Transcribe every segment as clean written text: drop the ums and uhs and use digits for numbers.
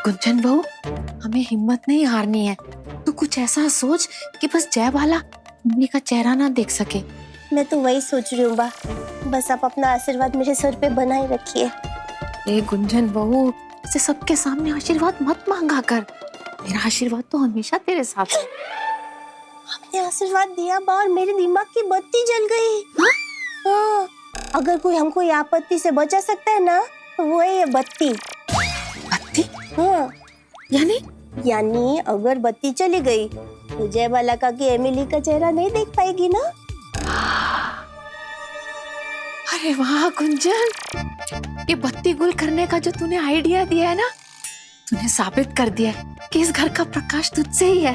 गुंजन बहू, हमें हिम्मत नहीं हारनी है। तू कुछ ऐसा सोच कि बस जय बाला मम्मी का चेहरा ना देख सके। मैं तो वही सोच रही हूँ बा, बस आप अपना आशीर्वाद मेरे सर पे बनाए रखिए। ए गुंजन बहू, ऐसे सबके सामने आशीर्वाद मत मांगा कर। मेरा आशीर्वाद तो हमेशा तेरे साथ है। आपने आशीर्वाद दिया बा और मेरे दिमाग की बत्ती जल गई। हाँ, अगर कोई हमको ये आपत्ति से बचा सकता है ना, तो वो है ये बत्ती। बत्ती? हाँ, यानी अगर बत्ती चली गई तो जय बाला का की एमिली का चेहरा नहीं देख पाएगी ना। अरे वाह गुंजन, ये बत्ती गुल करने का जो तूने आइडिया दिया है ना, तूने साबित कर दिया है कि इस घर का प्रकाश तुझसे ही है।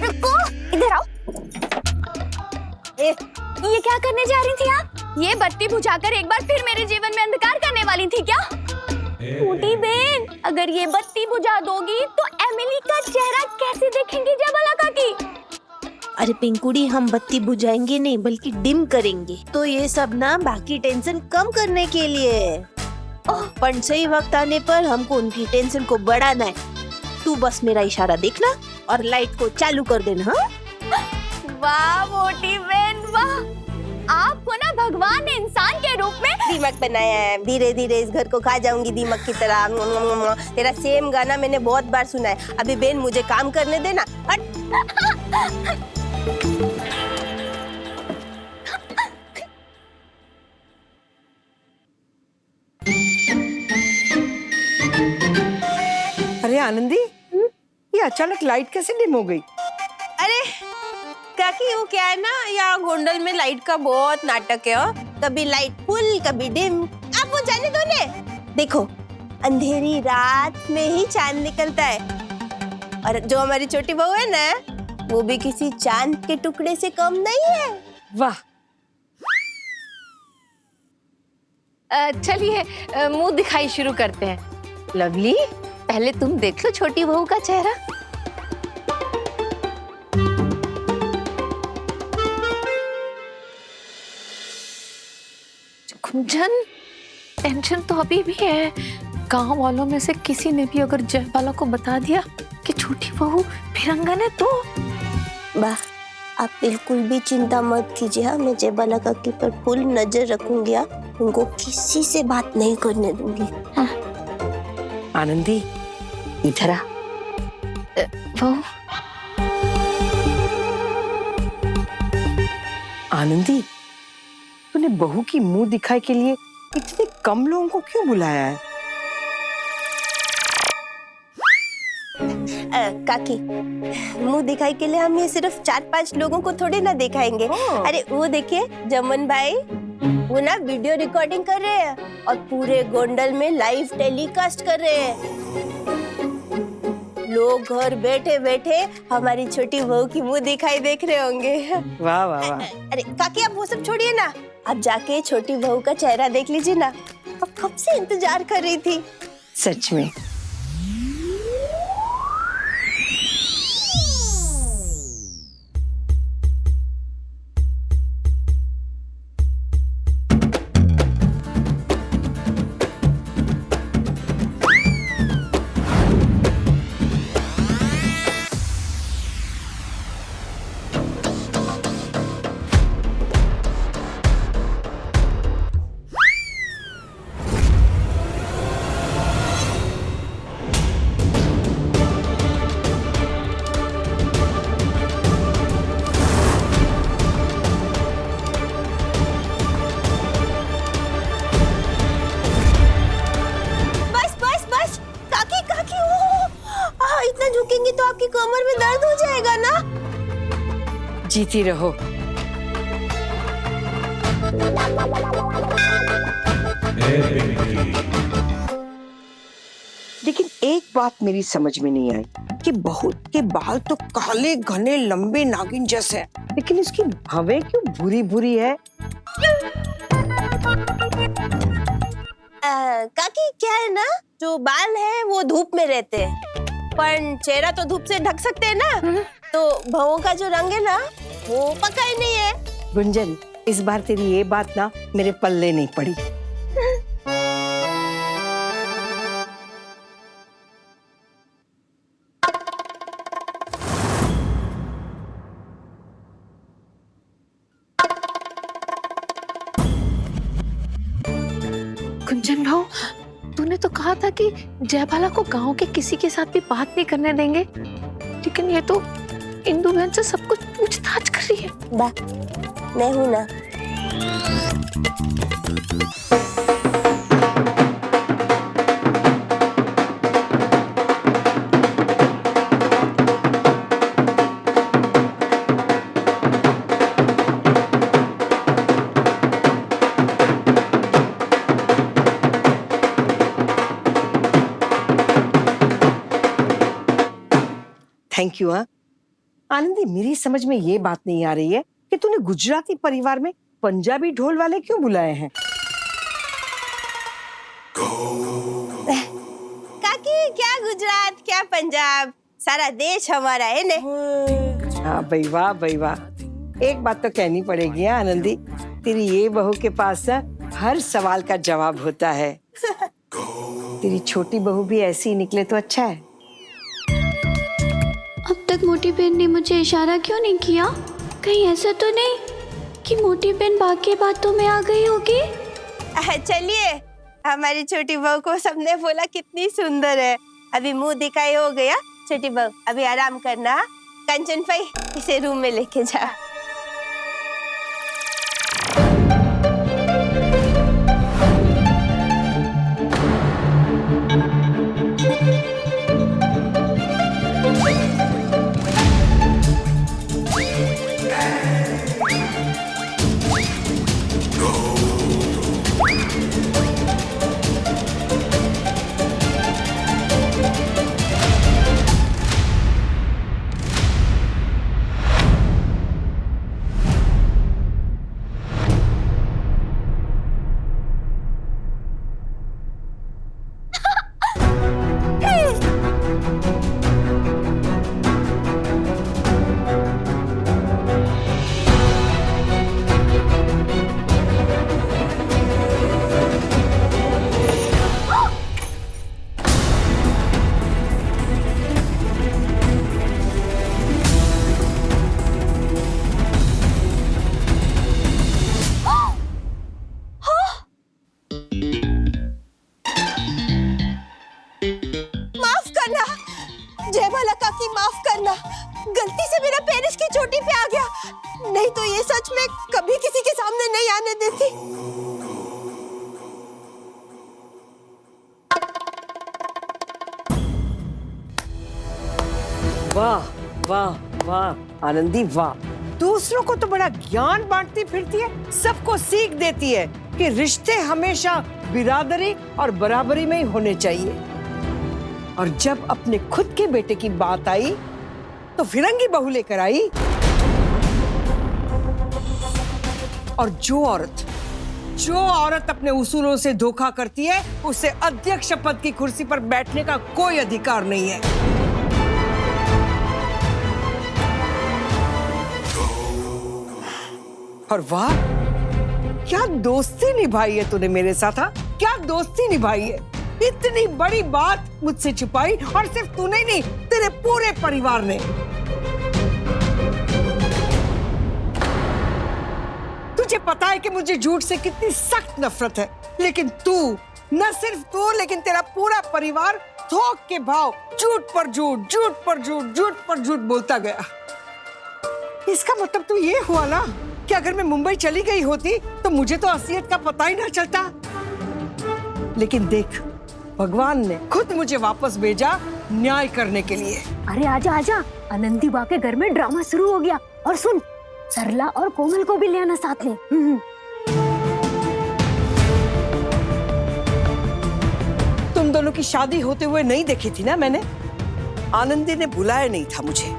रुको, इधर आओ। ये क्या करने जा रही थी आप? ये बत्ती बुझाकर एक बार फिर मेरे जीवन में अंधकार करने वाली थी क्या? छोटी बहन, अगर ये बत्ती बुझा दोगी तो एमिली का चेहरा कैसे देखेंगी जय बाला काकी? अरे पिंकुड़ी, हम बत्ती बुझाएंगे नहीं बल्कि डिम करेंगे। तो ये सब ना बाकी टेंशन कम करने के लिए है। पर सही वक्त आने पर हमको उनकी टेंशन को बढ़ाना है। तू बस मेरा इशारा देखना और लाइट को चालू कर देना। हाँ? वाह मोटी बहन वाह, आपको ना भगवान ने इंसान के रूप में दीमक बनाया है। धीरे धीरे इस घर को खा जाऊंगी दीमक की तरह। तेरा सेम गाना मैंने बहुत बार सुना है। अभी बहन मुझे काम करने देना। अरे आनंदी, ये अचानक लाइट कैसे डिम हो गई? अरे काकी, वो क्या है ना, यहाँ गोंडल में लाइट का बहुत नाटक है। कभी लाइट फुल कभी डिम। आप वो जाने दो ने। देखो, अंधेरी रात में ही चांद निकलता है। और जो हमारी छोटी बहू है ना, वो भी किसी चांद के टुकड़े से कम नहीं है। वाह। चलिए मुंह दिखाई शुरू करते हैं। लवली, पहले तुम देख लो छोटी बहू का चेहरा। गुंजन, टेंशन तो अभी भी है। गांव वालों में से किसी ने भी अगर जय बाला को बता दिया कि छोटी बहू भिरंगन है तो। वाह, आप बिल्कुल भी चिंता मत कीजिए। हाँ, मैं जय बाला काकी पर फुल नजर रखूंगी। उनको किसी से बात नहीं करने दूंगी। हाँ। आनंदी, इधर आ। बहू, आनंदी, तूने बहू की मुंह दिखाई के लिए इतने कम लोगों को क्यों बुलाया है? काकी, मुंह दिखाई के लिए हम ये सिर्फ 4-5 लोगों को थोड़ी ना दिखाएंगे। अरे वो देखिए, जमन भाई, वो ना वीडियो रिकॉर्डिंग कर रहे हैं और पूरे गोंडल में लाइव टेलीकास्ट कर रहे हैं। लोग घर बैठे बैठे हमारी छोटी बहू की मुंह दिखाई देख रहे होंगे। वाह वाह वाह। अरे काकी, आप वो सब छोड़िए ना, आप जाके छोटी बहू का चेहरा देख लीजिए ना। अब कब से इंतजार कर रही थी। सच में। झुकेंगे तो आपकी कमर में दर्द हो जाएगा ना। जीती रहो। लेकिन एक बात मेरी समझ में नहीं आई कि बहू के बाल तो काले घने लंबे नागिन जैसे हैं, लेकिन इसकी भवें क्यों भूरी भूरी है? काकी क्या है ना, जो बाल है वो धूप में रहते हैं, पर चेहरा तो धूप से ढक सकते हैं ना। तो भवों का जो रंग है ना हो पका ही नहीं है। गुंजन, इस बार तेरी ये बात ना मेरे पल्ले नहीं पड़ी। कुंजन भाऊ, तूने तो कहा था कि जयबाला को गांव के किसी के साथ भी बात नहीं करने देंगे, लेकिन ये तो इंदु बहन से सब कुछ पूछताछ कर रही है। बा, मैं हूं ना। Thank you. हाँ आनंदी, मेरी समझ में ये बात नहीं आ रही है कि तूने गुजराती परिवार में पंजाबी ढोल वाले क्यों बुलाए हैं? काकी, क्या गुजरात क्या पंजाब, सारा देश हमारा है ने। हाँ भाई वाह भाई वाह। एक बात तो कहनी पड़ेगी हाँ आनंदी, तेरी ये बहू के पास ना हर सवाल का जवाब होता है। तेरी छोटी बहू भी ऐसी ही निकले तो अच्छा है। अब तक मोटी बहन ने मुझे इशारा क्यों नहीं किया? कहीं ऐसा तो नहीं कि मोटी बहन बाकी बातों में आ गई होगी? चलिए, हमारी छोटी बहू को सबने बोला कितनी सुंदर है। अभी मुंह दिखाई हो गया। छोटी बहू अभी आराम करना। कंचन भाई, इसे रूम में लेके जा। जयबाला काकी, माफ करना, गलती से मेरा पैर इसकी चोटी पे आ गया, नहीं तो ये सच में कभी किसी के सामने नहीं आने देती। वाह वाह वाह आनंदी वाह, दूसरों को तो बड़ा ज्ञान बांटती फिरती है, सबको सीख देती है कि रिश्ते हमेशा बिरादरी और बराबरी में ही होने चाहिए। और जब अपने खुद के बेटे की बात आई तो फिरंगी बहू लेकर आई। और जो औरत अपने उसूलों से धोखा करती है उसे अध्यक्ष पद की कुर्सी पर बैठने का कोई अधिकार नहीं है। और वाह, क्या दोस्ती निभाई है तूने मेरे साथ। हाँ, क्या दोस्ती निभाई है। इतनी बड़ी बात मुझसे छुपाई, और सिर्फ तूने नहीं, तेरे पूरे परिवार ने। तुझे पता है कि मुझे झूठ से कितनी सख्त नफरत है, लेकिन तू, न सिर्फ तू लेकिन तेरा पूरा परिवार थोक के भाव झूठ पर झूठ, झूठ पर झूठ, झूठ पर झूठ बोलता गया। इसका मतलब तो ये हुआ ना कि अगर मैं मुंबई चली गई होती तो मुझे तो असलियत का पता ही ना चलता। लेकिन देख, भगवान ने खुद मुझे वापस भेजा न्याय करने के लिए। अरे आजा आजा, आनंदी बा के घर में ड्रामा शुरू हो गया। और सुन, सरला और कोमल को भी ले आना साथ में। तुम दोनों की शादी होते हुए नहीं देखी थी ना मैंने। आनंदी ने बुलाया नहीं था मुझे,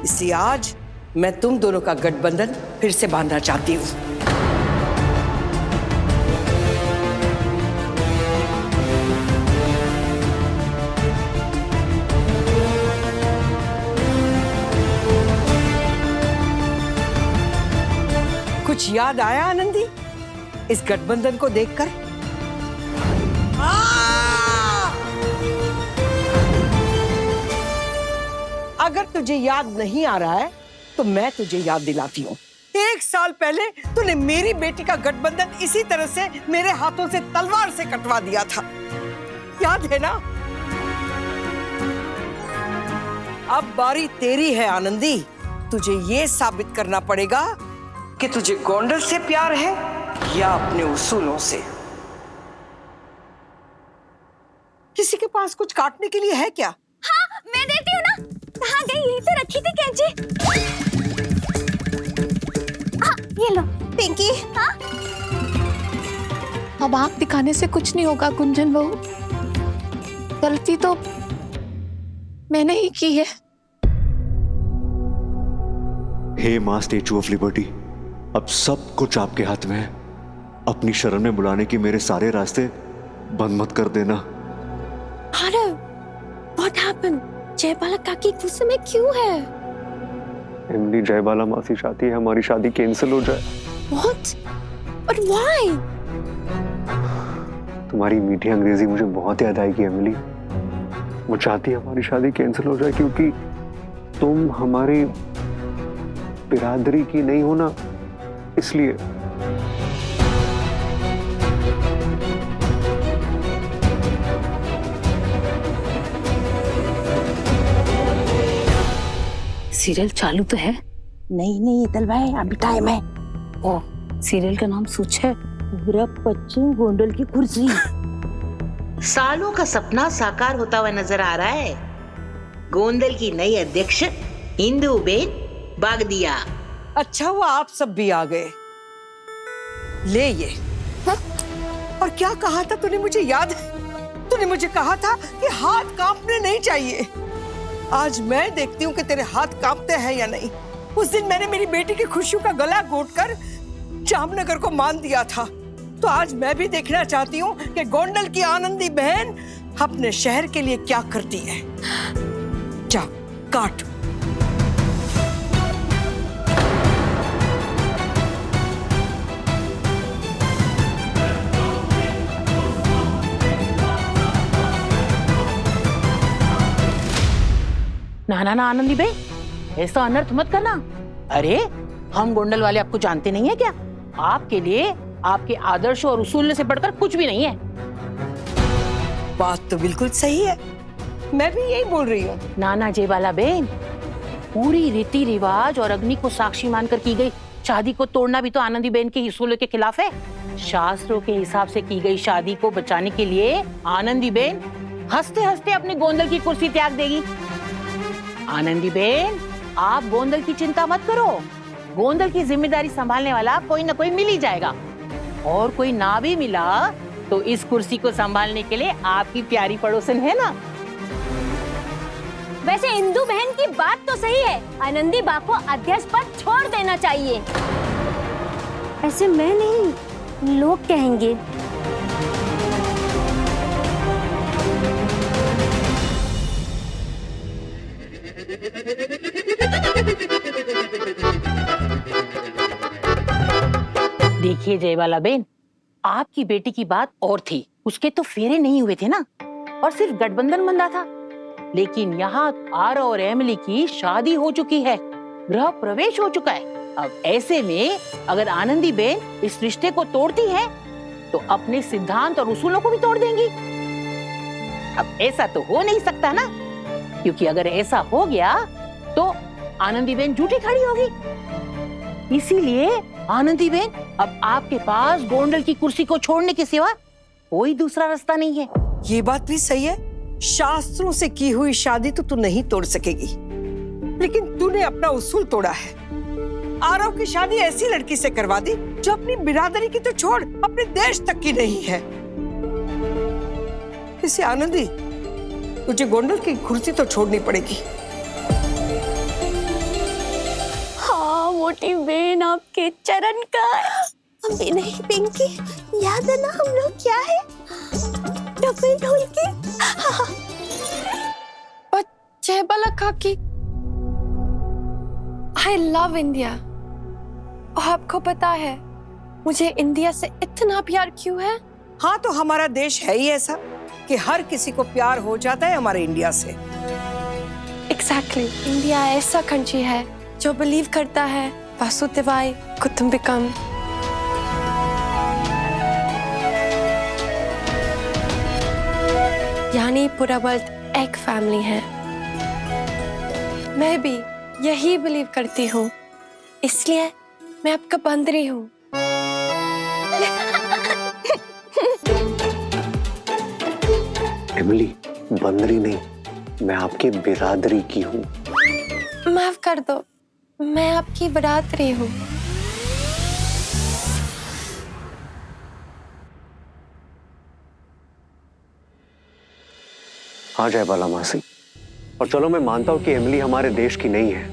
इसलिए आज मैं तुम दोनों का गठबंधन फिर से बांधना चाहती हूँ। कुछ याद आया आनंदी इस गठबंधन को देखकर? अगर तुझे याद नहीं आ रहा है तो मैं तुझे याद दिलाती हूँ। 1 साल पहले तूने मेरी बेटी का गठबंधन इसी तरह से मेरे हाथों से तलवार से कटवा दिया था, याद है ना? अब बारी तेरी है आनंदी। तुझे ये साबित करना पड़ेगा कि तुझे गोंडल से प्यार है या अपने उसूलों से। किसी के पास कुछ काटने के लिए है क्या? हाँ, मैं देती हूँ ना। कहाँ गई? यहीं पे रखी थी कैंची। हाँ, ये लो। पिंकी, हाँ? अब आंख दिखाने से कुछ नहीं होगा गुंजन बहू, गलती तो मैंने ही की है। हे मां स्टैचू ऑफ लिबर्टी, अब सब कुछ आपके हाथ में है। अपनी शरण में बुलाने की मेरे सारे रास्ते बंद मत कर देना। अरे, what happened? जयबाला काकी गुस्से में क्यों है? इमली जयबाला माँ से चाहती है हमारी शादी कैंसिल हो जाए। What? But why? तुम्हारी मीठी अंग्रेजी मुझे बहुत याद आएगी एमिली। वो चाहती है हमारी शादी कैंसिल हो जाए क्योंकि तुम हमारी बिरादरी की नहीं हो ना, इसलिए। सीरियल चालू तो है? नहीं इतल भाई, अभी टाइम है। ओ, सीरियल का नाम सोच है? पूरा पश्चिम गोंडल की कुर्सी। सालों का सपना साकार होता हुआ नजर आ रहा है। गोंदल की नई अध्यक्ष इंदु बेन बागदिया। अच्छा हुआ आप सब भी आ गए। ले ये। हाँ? और क्या कहा था तूने, मुझे याद है? तूने मुझे कहा था कि हाथ कांपने नहीं चाहिए। आज मैं देखती हूँ कि तेरे हाथ कांपते हैं या नहीं। उस दिन मैंने मेरी बेटी की खुशियों का गला घोटकर जामनगर को मान दिया था, तो आज मैं भी देखना चाहती हूँ कि गोंडल की आनंदी बहन अपने शहर के लिए क्या करती है। जा काट। ना आनंदी भाई, ऐसा अनर्थ मत करना। अरे, हम गोंडल वाले आपको जानते नहीं है क्या? आपके लिए आपके आदर्श और उसूल से बढ़कर कुछ भी नहीं है। बात तो बिल्कुल सही है, मैं भी यही बोल रही हूँ। नाना जयबाला बेन, पूरी रीति रिवाज और अग्नि को साक्षी मानकर की गई शादी को तोड़ना भी तो आनंदी बेन के उसूलों के खिलाफ है। शास्त्रों के हिसाब से की गई शादी को बचाने के लिए आनंदी बेन हंसते हंसते अपने गोंदल की कुर्सी त्याग देगी। आनंदी बेन, आप गोंदल की चिंता मत करो। गोंदल की जिम्मेदारी संभालने वाला कोई ना कोई मिल ही जाएगा, और कोई ना भी मिला तो इस कुर्सी को संभालने के लिए आपकी प्यारी पड़ोसन है ना। वैसे इंदु बहन की बात तो सही है, आनंदी बा को अध्यक्ष पद छोड़ देना चाहिए। ऐसे मैं नहीं, लोग कहेंगे। देखिए जयबाला बेन, आपकी बेटी की बात और थी। उसके तो फेरे नहीं हुए थे ना, और सिर्फ गठबंधन बंधा था। लेकिन यहाँ आरव और एमिली की शादी हो चुकी है, गृह प्रवेश हो चुका है। अब ऐसे में अगर आनंदी बेन इस रिश्ते को तोड़ती है तो अपने सिद्धांत और उसूलों को भी तोड़ देंगी। अब ऐसा तो हो नहीं सकता ना, क्योंकि अगर ऐसा हो गया तो आनंदी बेन झूठी खड़ी होगी। इसीलिए आनंदी बेन, अब आपके पास गोंडल की कुर्सी को छोड़ने के सिवा कोई दूसरा रास्ता नहीं है। ये बात भी सही है, शास्त्रों से की हुई शादी तो तू नहीं तोड़ सकेगी, लेकिन तूने अपना उसूल तोड़ा है। आरव की शादी ऐसी लड़की से करवा दी जो अपनी बिरादरी की तो छोड़ अपने देश तक की नहीं है। इसे आनंदी, तुझे गोंडल की कुर्सी तो छोड़नी पड़ेगी। हाँ मोटी बहन, आपके चरण का। अभी नहीं पिंकी, याद है ना हम लोग क्या है, डबल ढोल की। पर जय बाला काकी, I love India. आपको पता है मुझे इंडिया से इतना प्यार क्यों है? हाँ, तो हमारा देश है ही ऐसा कि हर किसी को प्यार हो जाता है हमारे इंडिया से। एग्जैक्टली, इंडिया ऐसा कंट्री है जो बिलीव करता है वासुदेवाय कुटुंबकम। यानी पूरा वर्ल्ड एक फैमिली है। मैं भी यही बिलीव करती हूँ, इसलिए मैं आपका बंदरी हूँ। एमिली, बंदरी नहीं, मैं आपकी बिरादरी की हूँ। माफ कर दो, मैं आपकी बिरादरी हूँ। हाँ जयबाला मासी, और चलो मैं मानता हूँ कि एमिली हमारे देश की नहीं है,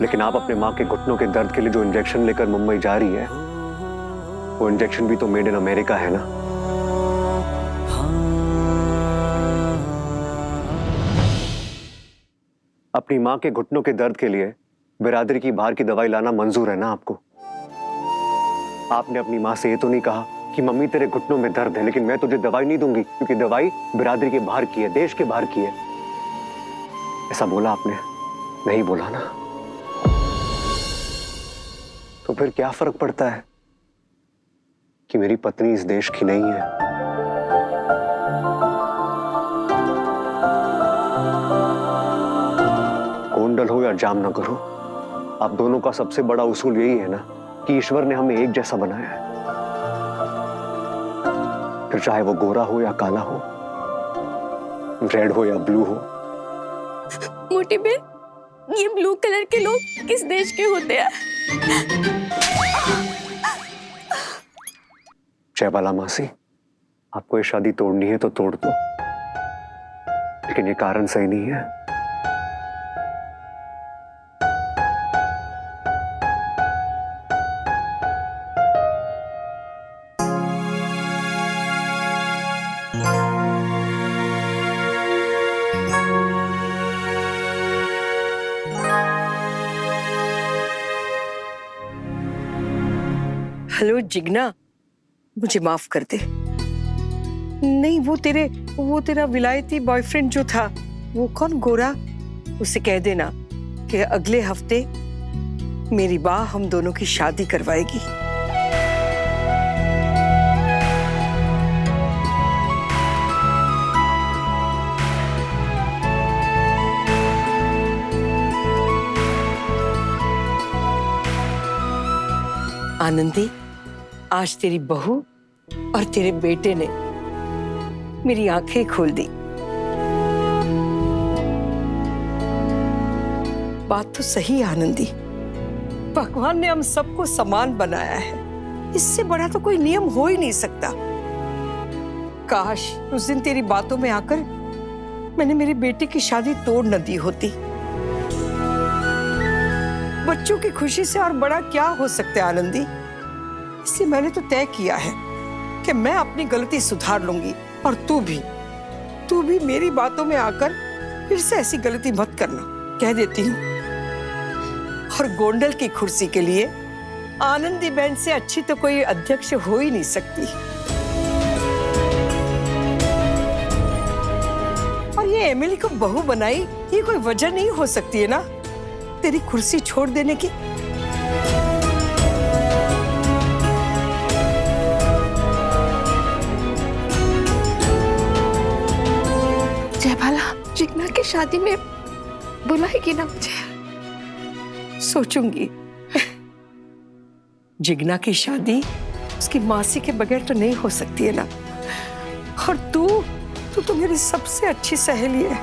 लेकिन आप अपने माँ के घुटनों के दर्द के लिए जो इंजेक्शन लेकर मुंबई जा रही है, वो इंजेक्शन भी तो मेड इन अमेरिका है ना। अपनी माँ के घुटनों के दर्द के लिए बिरादरी की बाहर की दवाई लाना मंजूर है ना आपको? आपने अपनी माँ से ये तो नहीं कहा कि मम्मी तेरे घुटनों में दर्द है, लेकिन मैं तुझे दवाई नहीं दूंगी क्योंकि दवाई बिरादरी के बाहर की है, देश के बाहर की है। ऐसा बोला आपने? नहीं बोला ना? तो फिर क्या फर्क पड़ता है कि मेरी पत्नी इस देश की नहीं है? गोंडल हो या जामनगर हो, आप दोनों का सबसे बड़ा उसूल यही है ना कि ईश्वर ने हमें एक जैसा बनाया है। फिर चाहे वो गोरा हो या काला हो, रेड हो या ब्लू हो। मोटी बहन, ये ब्लू कलर के लोग किस देश के होते हैं? जयबाला मासी, आपको ये शादी तोड़नी है तो तोड़ दो, लेकिन ये कारण सही नहीं है। हेलो जिग्ना, मुझे माफ कर दे। नहीं, वो तेरा विलायती बॉयफ्रेंड जो था, वो कौन गोरा, उसे कह देना कि अगले हफ्ते मेरी माँ हम दोनों की शादी करवाएगी। आनंदी, आज तेरी बहू और तेरे बेटे ने मेरी आंखें खोल दी। बात तो सही है आनंदी, भगवान ने हम सबको समान बनाया है, इससे बड़ा तो कोई नियम हो ही नहीं सकता। काश उस दिन तेरी बातों में आकर मैंने मेरी बेटी की शादी तोड़ न दी होती। बच्चों की खुशी से और बड़ा क्या हो सकता है आनंदी। इसलिए मैंने तो तय किया है कि मैं अपनी गलती सुधार लूंगी, और तू भी मेरी बातों में आकर फिर से ऐसी गलती मत करना, कह देती हूँ। और गोंडल की कुर्सी के लिए आनंदी बहन से अच्छी तो कोई अध्यक्ष हो ही नहीं सकती। और ये एमिली को बहू बनाई, ये कोई वजह नहीं हो सकती है ना तेरी कुर्सी छोड़ देने की। जयबाला, जिग्ना की शादी में बुलाएगी ना मुझे? सोचूंगी। जिग्ना की शादी उसकी मासी के बगैर तो नहीं हो सकती है ना। और तू तो मेरी सबसे अच्छी सहेली है।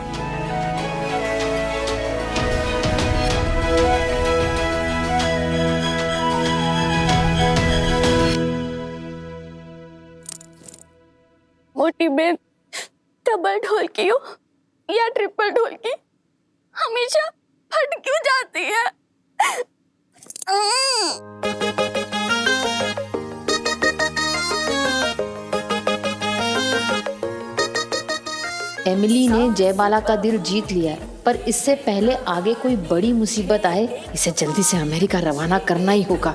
मोटी बहन डबल ढोल की हो या ट्रिपल ढोल की, हमेशा फट क्यों जाती है? एमिली ने जयबाला का दिल जीत लिया है, पर इससे पहले आगे कोई बड़ी मुसीबत आए, इसे जल्दी से अमेरिका रवाना करना ही होगा।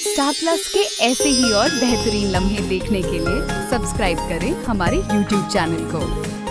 स्टार प्लस के ऐसे ही और बेहतरीन लम्हे देखने के लिए सब्सक्राइब करें हमारे YouTube चैनल को।